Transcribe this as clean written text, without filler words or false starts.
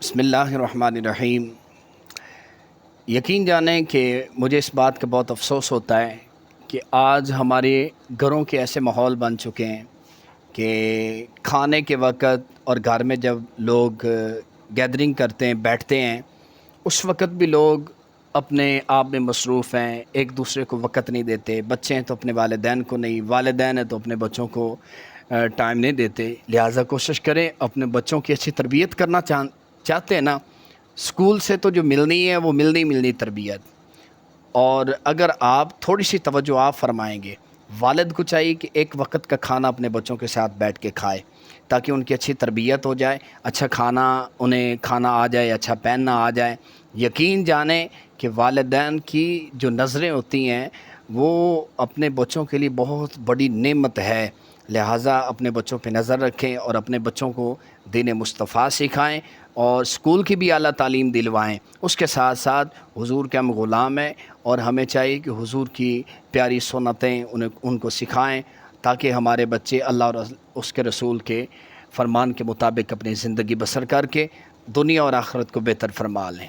بسم اللہ الرحمن الرحیم۔ یقین جانیں کہ مجھے اس بات کا بہت افسوس ہوتا ہے کہ آج ہمارے گھروں کے ایسے ماحول بن چکے ہیں کہ کھانے کے وقت اور گھر میں جب لوگ گیدرنگ کرتے ہیں، بیٹھتے ہیں، اس وقت بھی لوگ اپنے آپ میں مصروف ہیں، ایک دوسرے کو وقت نہیں دیتے۔ بچے ہیں تو اپنے والدین کو نہیں، والدین ہیں تو اپنے بچوں کو ٹائم نہیں دیتے۔ لہٰذا کوشش کریں، اپنے بچوں کی اچھی تربیت کرنا چاہتے ہیں نا، اسکول سے تو جو ملنی ہے وہ ملنی تربیت، اور اگر آپ تھوڑی سی توجہ آپ فرمائیں گے، والد کو چاہیے کہ ایک وقت کا کھانا اپنے بچوں کے ساتھ بیٹھ کے کھائے تاکہ ان کی اچھی تربیت ہو جائے، اچھا کھانا انہیں کھانا آ جائے، اچھا پہننا آ جائے۔ یقین جانیں کہ والدین کی جو نظریں ہوتی ہیں وہ اپنے بچوں کے لیے بہت بڑی نعمت ہے۔ لہٰذا اپنے بچوں پہ نظر رکھیں اور اپنے بچوں کو دین مصطفیٰ سکھائیں اور اسکول کی بھی اعلیٰ تعلیم دلوائیں۔ اس کے ساتھ ساتھ حضور کے ہم غلام ہیں اور ہمیں چاہیے کہ حضور کی پیاری سنتیں ان کو سکھائیں تاکہ ہمارے بچے اللہ اور اس کے رسول کے فرمان کے مطابق اپنی زندگی بسر کر کے دنیا اور آخرت کو بہتر فرما لیں۔